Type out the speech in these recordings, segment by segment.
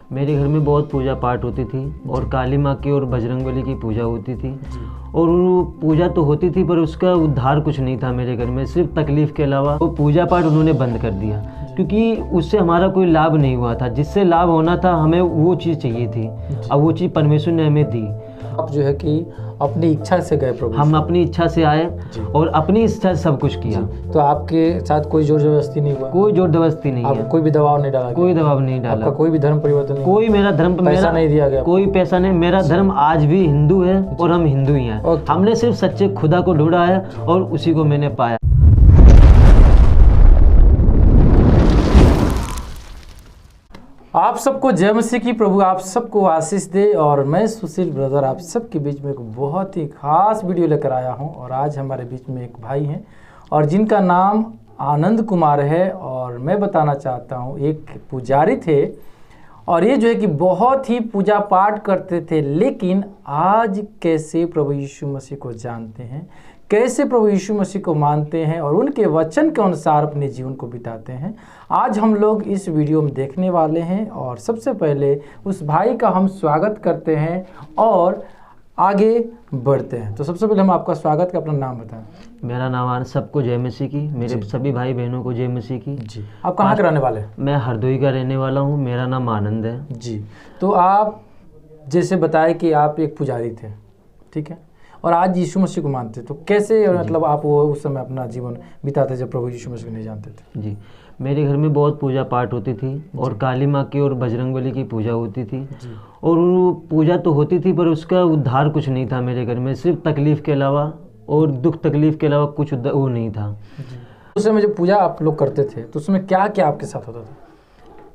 मेरे घर में बहुत पूजा पाठ होती थी और काली माँ की और बजरंगबली की पूजा होती थी। और वो पूजा तो होती थी पर उसका उद्धार कुछ नहीं था मेरे घर में, सिर्फ तकलीफ़ के अलावा। वो पूजा पाठ उन्होंने बंद कर दिया क्योंकि उससे हमारा कोई लाभ नहीं हुआ था। जिससे लाभ होना था हमें वो चीज़ चाहिए थी, अब वो चीज़ परमेश्वर ने हमें दी। आप जो है कि अपनी इच्छा से गए प्रभु, हम अपनी इच्छा से आए और अपनी इच्छा से सब कुछ किया। तो आपके साथ कोई जोर जबरदस्ती नहीं हुआ? कोई जोर जबरदस्ती नहीं है, कोई भी दबाव नहीं डाला? कोई दबाव नहीं डाला, कोई भी धर्म परिवर्तन नहीं? कोई मेरा धर्म पैसा नहीं दिया गया? कोई पैसा नहीं। मेरा धर्म आज भी हिंदू है और हम हिंदू ही हैं। हमने सिर्फ सच्चे खुदा को ढूंढा है और उसी को मैंने पाया। आप सबको जय मसीह की, प्रभु आप सबको आशीष दे। और मैं सुशील ब्रदर आप सबके बीच में एक बहुत ही खास वीडियो लेकर आया हूं। और आज हमारे बीच में एक भाई हैं और जिनका नाम आनंद कुमार है। और मैं बताना चाहता हूं, एक पुजारी थे और ये जो है कि बहुत ही पूजा पाठ करते थे, लेकिन आज कैसे प्रभु यीशु मसीह को जानते हैं, कैसे प्रभु यीशु मसीह को मानते हैं और उनके वचन के अनुसार अपने जीवन को बिताते हैं, आज हम लोग इस वीडियो में देखने वाले हैं। और सबसे पहले उस भाई का हम स्वागत करते हैं और आगे बढ़ते हैं। तो सबसे पहले हम आपका स्वागत का अपना नाम बताएं। मेरा नाम आनंद, सबको जय मसीह की, मेरे सभी भाई बहनों को जय मसीह की। जी, आप कहाँ के रहने वाले हैं? मैं हरदोई का रहने वाला हूँ, मेरा नाम आनंद है। जी, तो आप जैसे बताए कि आप एक पुजारी थे, ठीक है, और आज यीशु मसीह को मानते, तो कैसे मतलब आप वो उस समय अपना जीवन बिताते जब प्रभु यीशु मसीह को नहीं जानते थे? जी, मेरे घर में बहुत पूजा पाठ होती थी और काली माँ की और बजरंगबली की पूजा होती थी। और वो पूजा तो होती थी पर उसका उद्धार कुछ नहीं था मेरे घर में, सिर्फ तकलीफ़ के अलावा और दुख तकलीफ़ के अलावा कुछ वो नहीं था। उस समय जब पूजा आप लोग करते थे तो उसमें क्या क्या आपके साथ होता था?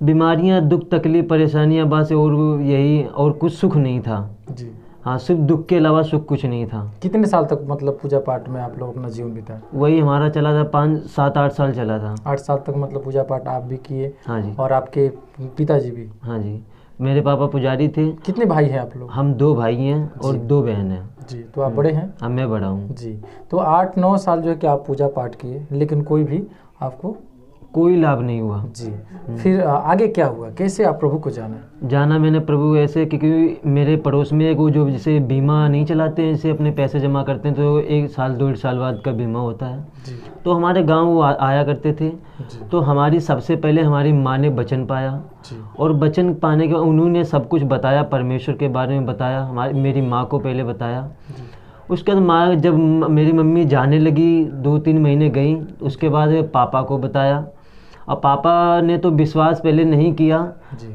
बीमारियाँ, दुख तकलीफ, परेशानियाँ बस, और यही, और कुछ सुख नहीं था। जी, हाँ, सिर्फ दुख के अलावा सुख कुछ नहीं था। कितने साल तक मतलब पूजा पाठ में आप लोग अपना जीवन बिताए? वही हमारा चला था 5, 7, 8 साल चला था। 8 साल तक मतलब पूजा पाठ आप भी किए? हाँ जी। और आपके पिताजी भी? हाँ जी, मेरे पापा पुजारी थे। कितने भाई हैं आप लोग? हम 2 भाई हैं और 2 बहन हैं। जी, तो आप बड़े हैं? हाँ, मैं बड़ा हूँ। जी, तो 8-9 साल जो है कि आप पूजा पाठ किए, लेकिन कोई भी आपको कोई लाभ नहीं हुआ। जी, फिर आगे क्या हुआ? कैसे आप प्रभु को जाना मैंने प्रभु ऐसे, क्योंकि मेरे पड़ोस में एक वो जो जैसे बीमा नहीं चलाते हैं, जैसे अपने पैसे जमा करते हैं तो 1 साल 1.5 साल बाद का बीमा होता है। जी, तो हमारे गांव वो आया करते थे। तो हमारी सबसे पहले हमारी माँ ने वचन पाया। जी, और वचन पाने के बाद उन्होंने सब कुछ बताया, परमेश्वर के बारे में बताया, मेरी माँ को पहले बताया। उसके बाद माँ, जब मेरी मम्मी जाने लगी, 2-3 महीने गई, उसके बाद पापा को बताया। और पापा ने तो विश्वास पहले नहीं किया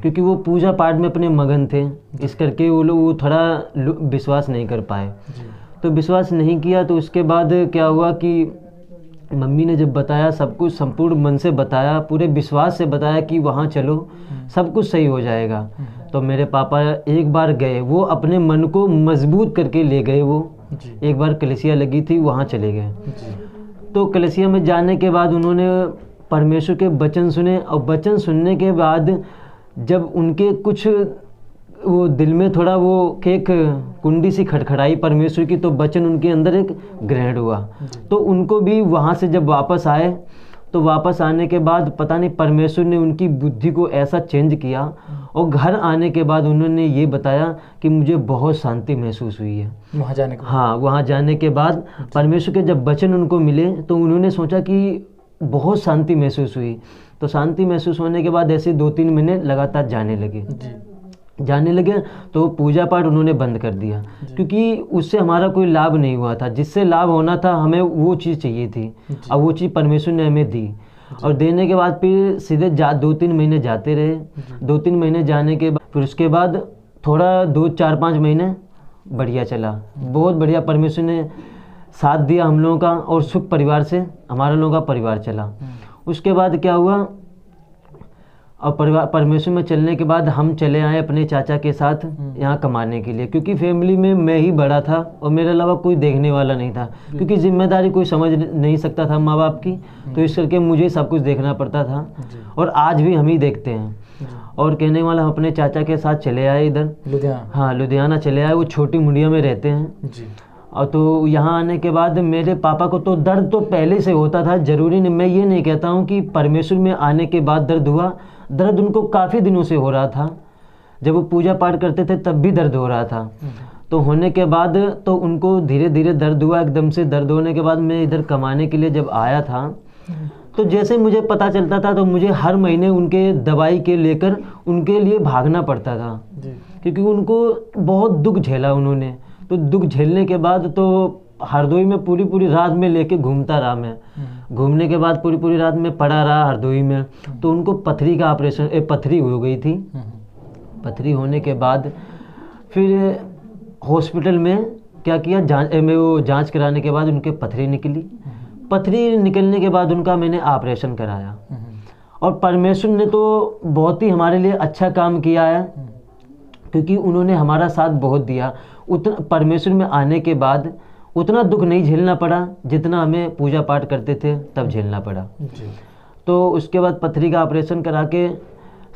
क्योंकि वो पूजा पाठ में अपने मगन थे, इस करके वो लोग थोड़ा विश्वास नहीं कर पाए। तो विश्वास नहीं किया। तो उसके बाद क्या हुआ कि मम्मी ने जब बताया, सब कुछ संपूर्ण मन से बताया, पूरे विश्वास से बताया कि वहाँ चलो, सब कुछ सही हो जाएगा। तो मेरे पापा एक बार गए, वो अपने मन को मजबूत करके ले गए। वो एक बार कलीसिया लगी थी, वहाँ चले गए। तो कलीसिया में जाने के बाद उन्होंने परमेश्वर के वचन सुने। और वचन सुनने के बाद जब उनके कुछ वो दिल में थोड़ा वो एक कुंडी सी खटखटाई परमेश्वर की, तो वचन उनके अंदर एक ग्रहण हुआ। तो उनको भी वहाँ से जब वापस आए, तो वापस आने के बाद पता नहीं परमेश्वर ने उनकी बुद्धि को ऐसा चेंज किया। और घर आने के बाद उन्होंने ये बताया कि मुझे बहुत शांति महसूस हुई है वहाँ जाने के बाद। हाँ, वहाँ जाने के बाद परमेश्वर के जब वचन उनको मिले तो उन्होंने सोचा कि बहुत शांति महसूस हुई। तो शांति महसूस होने के बाद ऐसे 2-3 महीने लगातार जाने लगे। तो पूजा पाठ उन्होंने बंद कर दिया क्योंकि उससे हमारा कोई लाभ नहीं हुआ था। जिससे लाभ होना था हमें वो चीज़ चाहिए थी, और वो चीज़ परमेश्वर ने हमें दी। और देने के बाद फिर सीधे 2-3 महीने जाते रहे। 2-3 महीने जाने के बाद फिर उसके बाद थोड़ा 2-4-5 महीने बढ़िया चला, बहुत बढ़िया। परमेश्वर ने साथ दिया हम लोगों का और सुख परिवार से हमारा लोगों का परिवार चला। उसके बाद क्या हुआ, और परिवार परमेश्वर में चलने के बाद हम चले आए अपने चाचा के साथ यहाँ कमाने के लिए, क्योंकि फैमिली में मैं ही बड़ा था और मेरे अलावा कोई देखने वाला नहीं था, क्योंकि जिम्मेदारी कोई समझ नहीं सकता था माँ बाप की। तो इस करके मुझे सब कुछ देखना पड़ता था और आज भी हम ही देखते हैं। और कहने वाला हम अपने चाचा के साथ चले आए इधर लुधियाना। हाँ, लुधियाना चले आए। वो छोटी मुंडिया में रहते हैं। और तो यहाँ आने के बाद मेरे पापा को तो दर्द तो पहले से होता था, ज़रूरी नहीं, मैं ये नहीं कहता हूँ कि परमेश्वर में आने के बाद दर्द हुआ, दर्द उनको काफ़ी दिनों से हो रहा था। जब वो पूजा पाठ करते थे तब भी दर्द हो रहा था। तो होने के बाद तो उनको धीरे धीरे दर्द हुआ, एकदम से दर्द होने के बाद मैं इधर कमाने के लिए जब आया था, तो जैसे मुझे पता चलता था तो मुझे हर महीने उनके दवाई के लेकर उनके लिए भागना पड़ता था, क्योंकि उनको बहुत दुख झेला उन्होंने। तो दुख झेलने के बाद तो हरदोई में पूरी पूरी रात में लेके घूमता रहा मैं। घूमने के बाद पूरी पूरी रात में पड़ा रहा हरदोई में। तो उनको पथरी का ऑपरेशन, पथरी हो गई थी। पथरी होने के बाद फिर हॉस्पिटल में क्या किया, जांच कराने के बाद उनके पथरी निकली। पथरी निकलने के बाद उनका मैंने ऑपरेशन कराया। और परमेश्वर ने तो बहुत ही हमारे लिए अच्छा काम किया है, क्योंकि उन्होंने हमारा साथ बहुत दिया। उतना परमेश्वर में आने के बाद उतना दुख नहीं झेलना पड़ा जितना हमें पूजा पाठ करते थे तब झेलना पड़ा। तो उसके बाद पथरी का ऑपरेशन करा के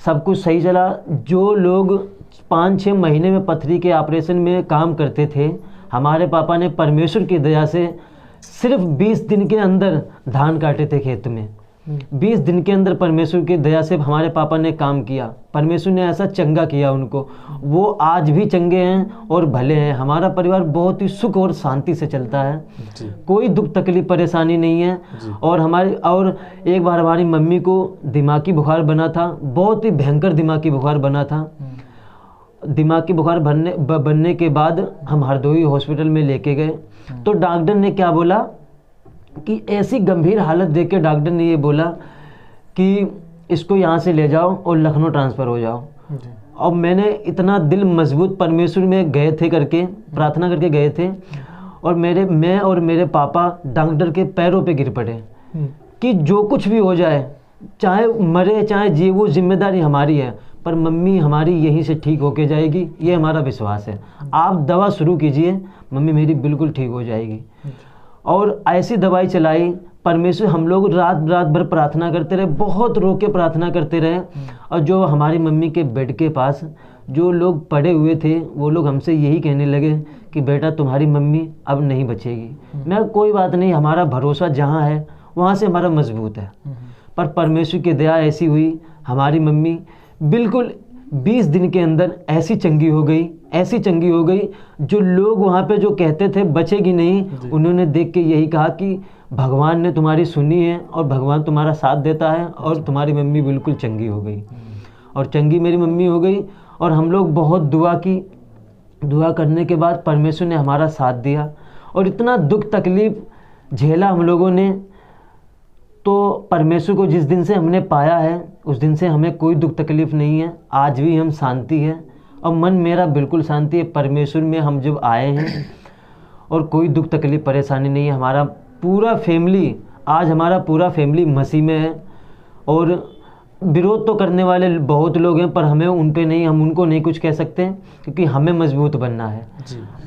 सब कुछ सही चला। जो लोग 5-6 महीने में पथरी के ऑपरेशन में काम करते थे, हमारे पापा ने परमेश्वर की दया से सिर्फ 20 दिन के अंदर धान काटे थे खेत में। 20 दिन के अंदर परमेश्वर की दया से हमारे पापा ने काम किया। परमेश्वर ने ऐसा चंगा किया उनको, वो आज भी चंगे हैं और भले हैं। हमारा परिवार बहुत ही सुख और शांति से चलता है, कोई दुख तकलीफ परेशानी नहीं है। और एक बार हमारी मम्मी को दिमागी बुखार बना था, बहुत ही भयंकर दिमागी बुखार बना था। दिमागी बुखार बनने के बाद हम हरदोई हॉस्पिटल में लेके गए। तो डॉक्टर ने क्या बोला कि ऐसी गंभीर हालत देख के डॉक्टर ने ये बोला कि इसको यहाँ से ले जाओ और लखनऊ ट्रांसफ़र हो जाओ। और मैंने इतना दिल मजबूत परमेश्वर में गए थे करके, प्रार्थना करके गए थे, और मैं और मेरे पापा डॉक्टर के पैरों पे गिर पड़े कि जो कुछ भी हो जाए, चाहे मरे चाहे जिए, वो जिम्मेदारी हमारी है, पर मम्मी हमारी यहीं से ठीक होके जाएगी, ये हमारा विश्वास है। आप दवा शुरू कीजिए, मम्मी मेरी बिल्कुल ठीक हो जाएगी। और ऐसी दवाई चलाई परमेश्वर। हम लोग रात भर प्रार्थना करते रहे, बहुत रो के प्रार्थना करते रहे। और जो हमारी मम्मी के बेड के पास जो लोग पड़े हुए थे, वो लोग हमसे यही कहने लगे कि बेटा तुम्हारी मम्मी अब नहीं बचेगी। मैं कोई बात नहीं, हमारा भरोसा जहाँ है वहाँ से हमारा मजबूत है। पर परमेश्वर की दया ऐसी हुई, हमारी मम्मी बिल्कुल 20 दिन के अंदर ऐसी चंगी हो गई, जो लोग वहाँ पे जो कहते थे बचेगी नहीं, उन्होंने देख के यही कहा कि भगवान ने तुम्हारी सुनी है और भगवान तुम्हारा साथ देता है, और तुम्हारी मम्मी बिल्कुल चंगी हो गई। और चंगी मेरी मम्मी हो गई। और हम लोग बहुत दुआ करने के बाद परमेश्वर ने हमारा साथ दिया। और इतना दुख तकलीफ झेला हम लोगों ने, तो परमेश्वर को जिस दिन से हमने पाया है उस दिन से हमें कोई दुख तकलीफ नहीं है। आज भी हम शांति है, और मन मेरा बिल्कुल शांति है। परमेश्वर में हम जब आए हैं और कोई दुख तकलीफ परेशानी नहीं है। हमारा पूरा फैमिली मसीह में है। और विरोध तो करने वाले बहुत लोग हैं, पर हमें उन पे नहीं, हम उनको नहीं कुछ कह सकते, क्योंकि हमें मजबूत बनना है।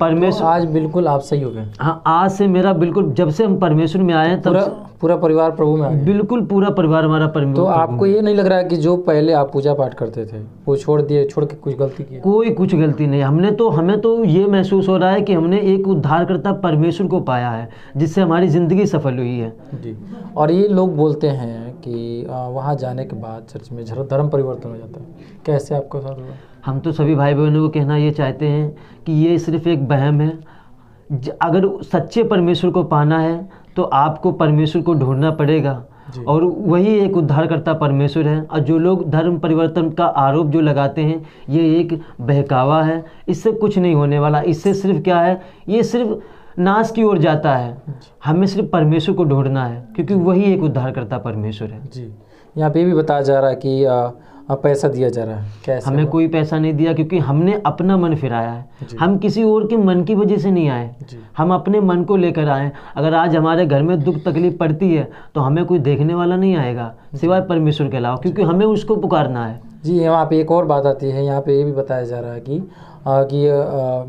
परमेश्वर तो आज बिल्कुल आप सही हो गए। हाँ, आज से मेरा बिल्कुल, जब से हम परमेश्वर में आए हैं तब पूरा परिवार प्रभु में आ गया। बिल्कुल पूरा परिवार हमारा परमेश्वर। तो आपको ये नहीं लग रहा है कि जो पहले आप पूजा पाठ करते थे वो छोड़ के कुछ गलती की? कोई कुछ गलती नहीं। हमें तो ये महसूस हो रहा है कि हमने एक उद्धारकर्ता परमेश्वर को पाया है, जिससे हमारी ज़िंदगी सफल हुई है जी। और ये लोग बोलते हैं कि वहाँ जाने के बाद चर्च में धर्म परिवर्तन हो जाता है, कैसे आपको साथ हुआ? हम तो सभी भाई बहनों को कहना ये चाहते हैं कि ये सिर्फ एक वहम है। अगर सच्चे परमेश्वर को पाना है तो आपको परमेश्वर को ढूंढना पड़ेगा, और वही एक उद्धारकर्ता परमेश्वर है। और जो लोग धर्म परिवर्तन का आरोप जो लगाते हैं, ये एक बहकावा है, इससे कुछ नहीं होने वाला। इससे सिर्फ क्या है, ये सिर्फ नाश की ओर जाता है। हमें सिर्फ परमेश्वर को ढूंढना है, क्योंकि वही एक उद्धारकर्ता परमेश्वर है जी। यहाँ पे भी बताया जा रहा है कि पैसा दिया जा रहा है, कैसे? हमें कोई पैसा नहीं दिया, क्योंकि हमने अपना मन फिराया है। हम किसी और के मन की वजह से नहीं आए, हम अपने मन को लेकर आए। अगर आज हमारे घर में दुख तकलीफ पड़ती है तो हमें कोई देखने वाला नहीं आएगा सिवाय परमेश्वर के अलावा, क्योंकि हमें उसको पुकारना है जी। यहाँ पे एक और बात आती है, यहाँ पे ये भी बताया जा रहा है कि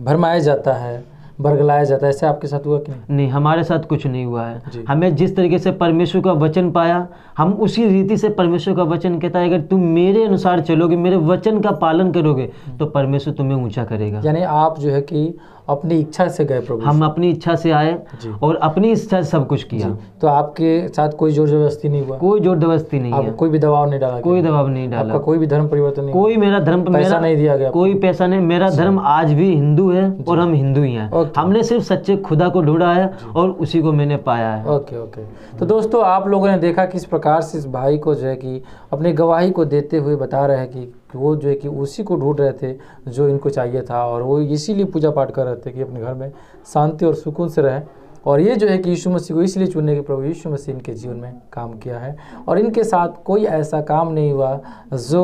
भरमाया जाता है, बरगलाया जाता है, ऐसे आपके साथ हुआ कि नहीं? हमारे साथ कुछ नहीं हुआ है। हमें जिस तरीके से परमेश्वर का वचन पाया, हम उसी रीति से, परमेश्वर का वचन कहता है अगर तुम मेरे अनुसार चलोगे, मेरे वचन का पालन करोगे, तो परमेश्वर तुम्हें ऊंचा करेगा। यानी आप जो है कि अपनी इच्छा से गए प्रभु? हम अपनी इच्छा से आए जी। और अपनी इच्छा से सब कुछ किया। तो आपके साथ कोई जोर जबरदस्ती नहीं हुआ? कोई जोर जबरदस्ती नहीं आपको है, कोई भी दबाव नहीं डाला कोई गया? दबाव नहीं डाला, आपका कोई भी धर्म परिवर्तन नहीं? कोई मेरा धर्म पैसा नहीं दिया गया? कोई पैसा नहीं, मेरा धर्म आज भी हिंदू है और हम हिंदू ही हैं। हमने सिर्फ सच्चे खुदा को ढूंढा है और उसी को मैंने पाया है। Okay okay. तो दोस्तों आप लोगों ने देखा किस प्रकार से इस भाई को जो है कि अपनी गवाही को देते हुए बता रहे हैं कि वो जो है कि उसी को ढूंढ रहे थे जो इनको चाहिए था, और वो इसीलिए पूजा पाठ कर रहे थे कि अपने घर में शांति और सुकून से रहें। और ये जो है कि यीशु मसीह को इसलिए चुनने के प्रभु यीशु मसीह इनके जीवन में काम किया है, और इनके साथ कोई ऐसा काम नहीं हुआ जो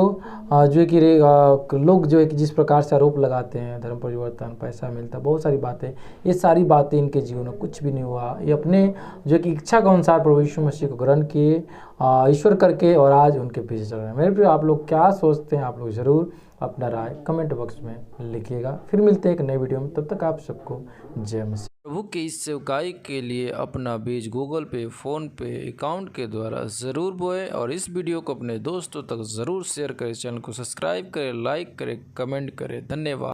है कि लोग जो है कि जिस प्रकार से आरोप लगाते हैं, धर्म परिवर्तन, पैसा मिलता, बहुत सारी बातें, ये सारी बातें इनके जीवन में कुछ भी नहीं हुआ। ये अपने जो है कि इच्छा के अनुसार प्रभु यीशु मसीह को ग्रहण किए ईश्वर करके, और आज उनके पीछे चल रहे हैं। मेरे प्रिय, आप लोग क्या सोचते हैं? आप लोग ज़रूर अपना राय कमेंट बॉक्स में लिखिएगा। फिर मिलते हैं एक नए वीडियो में, तब तक आप सबको जय मसीह। प्रभु की इस सेवकाई के लिए अपना बीज गूगल पे, फ़ोन पे अकाउंट के द्वारा ज़रूर बोए, और इस वीडियो को अपने दोस्तों तक ज़रूर शेयर करें। चैनल को सब्सक्राइब करें, लाइक करें, कमेंट करें। धन्यवाद।